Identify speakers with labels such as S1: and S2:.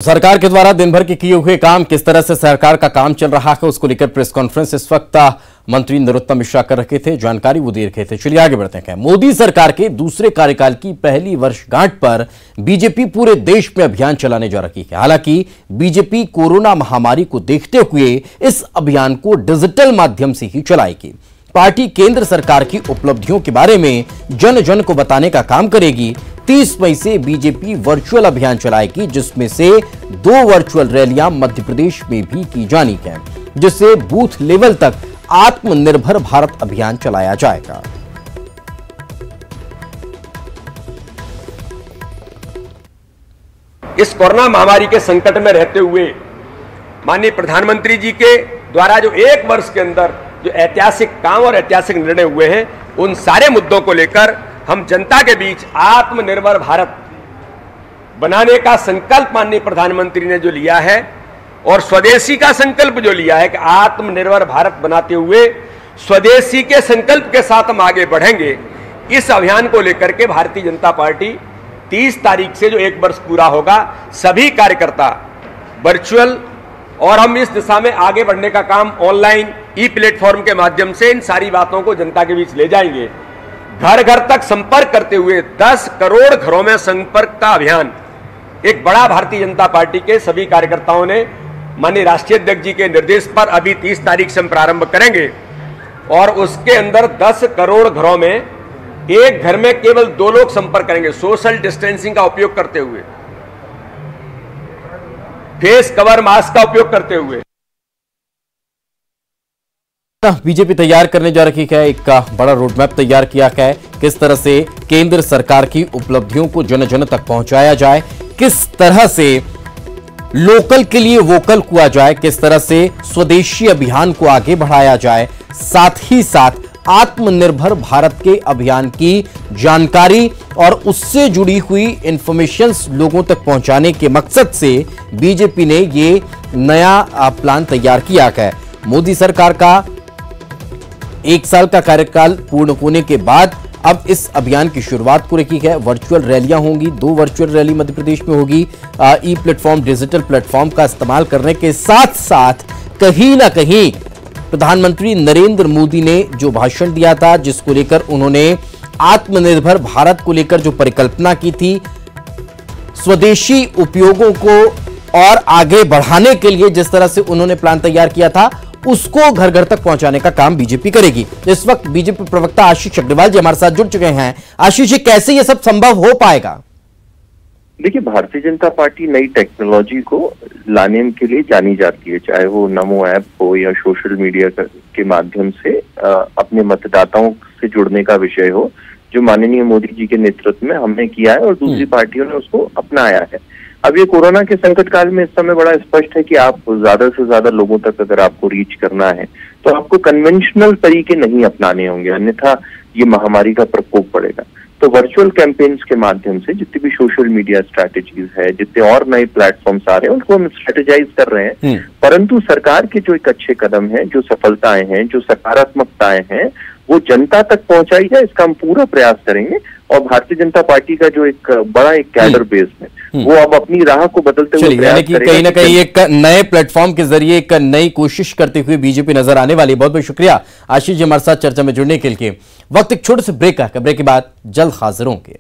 S1: सरकार के द्वारा दिन भर के किए हुए काम, किस तरह से सरकार का काम चल रहा है, उसको लेकर प्रेस कॉन्फ्रेंस इस वक्त मंत्री नरोत्तम मिश्रा कर रखे थे। जानकारी वो दे रहे थे। चलिए आगे बढ़ते हैं। मोदी सरकार के दूसरे कार्यकाल की पहली वर्षगांठ पर बीजेपी पूरे देश में अभियान चलाने जा रही है। हालांकि बीजेपी कोरोना महामारी को देखते हुए इस अभियान को डिजिटल माध्यम से ही चलाएगी। पार्टी केंद्र सरकार की उपलब्धियों के बारे में जन जन को बताने का काम करेगी। 30 मई से बीजेपी वर्चुअल अभियान चलाएगी, जिसमें से 2 वर्चुअल रैलियां मध्य प्रदेश में भी की जानी है, जिससे बूथ लेवल तक आत्मनिर्भर भारत अभियान चलाया जाएगा।
S2: इस कोरोना महामारी के संकट में रहते हुए माननीय प्रधानमंत्री जी के द्वारा जो 1 वर्ष के अंदर जो ऐतिहासिक काम और ऐतिहासिक निर्णय हुए हैं, उन सारे मुद्दों को लेकर हम जनता के बीच आत्मनिर्भर भारत बनाने का संकल्प माननीय प्रधानमंत्री ने जो लिया है और स्वदेशी का संकल्प जो लिया है कि आत्मनिर्भर भारत बनाते हुए स्वदेशी के संकल्प के साथ हम आगे बढ़ेंगे। इस अभियान को लेकर के भारतीय जनता पार्टी 30 तारीख से जो 1 वर्ष पूरा होगा, सभी कार्यकर्ता वर्चुअल और हम इस दिशा में आगे बढ़ने का काम ऑनलाइन ई प्लेटफॉर्म के माध्यम से इन सारी बातों को जनता के बीच ले जाएंगे। घर घर तक संपर्क करते हुए 10 करोड़ घरों में संपर्क का अभियान एक बड़ा भारतीय जनता पार्टी के सभी कार्यकर्ताओं ने माननीय राष्ट्रीय अध्यक्ष जी के निर्देश पर अभी 30 तारीख से हम प्रारंभ करेंगे और उसके अंदर 10 करोड़ घरों में एक घर में केवल 2 लोग संपर्क करेंगे, सोशल डिस्टेंसिंग का उपयोग करते हुए, फेस कवर मास्क का उपयोग करते हुए।
S1: बीजेपी तैयार करने जा रही है, एक बड़ा रोडमैप तैयार किया है। किस तरह से केंद्र सरकार की उपलब्धियों को जन जन तक पहुंचाया जाए, किस तरह से लोकल के लिए वोकल हुआ जाए, किस तरह से स्वदेशी अभियान को आगे बढ़ाया जाए, साथ ही साथ आत्मनिर्भर भारत के अभियान की जानकारी और उससे जुड़ी हुई इंफॉर्मेशंस लोगों तक पहुंचाने के मकसद से बीजेपी ने ये नया प्लान तैयार किया है। मोदी सरकार का 1 साल का कार्यकाल पूर्ण होने के बाद अब इस अभियान की शुरुआत हो रही है। वर्चुअल रैलियां होंगी, 2 वर्चुअल रैली मध्य प्रदेश में होगी। ई प्लेटफॉर्म, डिजिटल प्लेटफॉर्म का इस्तेमाल करने के साथ साथ कहीं ना कहीं प्रधानमंत्री नरेंद्र मोदी ने जो भाषण दिया था, जिसको लेकर उन्होंने आत्मनिर्भर भारत को लेकर जो परिकल्पना की थी, स्वदेशी उपयोगों को और आगे बढ़ाने के लिए जिस तरह से उन्होंने प्लान तैयार किया था, उसको घर घर तक पहुंचाने का काम बीजेपी करेगी। इस वक्त बीजेपी प्रवक्ता आशीष अग्रवाल जी हमारे साथ जुड़ चुके हैं। आशीष जी, कैसे ये सब संभव हो पाएगा?
S3: देखिए, भारतीय जनता पार्टी नई टेक्नोलॉजी को लाने के लिए जानी जाती है, चाहे वो नमो ऐप हो या सोशल मीडिया के माध्यम से अपने मतदाताओं से जुड़ने का विषय हो, जो माननीय मोदी जी के नेतृत्व में हमने किया है और दूसरी पार्टियों ने उसको अपनाया है। अब ये कोरोना के संकट काल में इस समय बड़ा स्पष्ट है कि आप ज्यादा से ज्यादा लोगों तक अगर आपको रीच करना है तो आपको कन्वेंशनल तरीके नहीं अपनाने होंगे, अन्यथा ये महामारी का प्रकोप पड़ेगा। तो वर्चुअल कैंपेन्स के माध्यम से जितनी भी सोशल मीडिया स्ट्रैटेजीज है, जितने और नए प्लेटफॉर्म्स आ रहे हैं, उनको हम स्ट्रेटेजाइज कर रहे हैं। परंतु सरकार के जो एक अच्छे कदम हैं, जो सफलताएं हैं, जो सकारात्मकताएं हैं, वो जनता तक पहुंचाई जाए, इसका हम पूरा प्रयास करेंगे। और भारतीय जनता पार्टी का जो एक बड़ा एक कैडर बेस है, वो अब अपनी राह को बदलते हुए प्रयास करेगा।
S1: कहीं ना कहीं एक नए प्लेटफॉर्म के जरिए एक नई कोशिश करते हुए बीजेपी नजर आने वाली। बहुत बहुत शुक्रिया आशीष जी हमारे साथ चर्चा में जुड़ने के लिए। वक्त एक छोटे से ब्रेक का, ब्रेक के बाद जल्द हाजिर होंगे।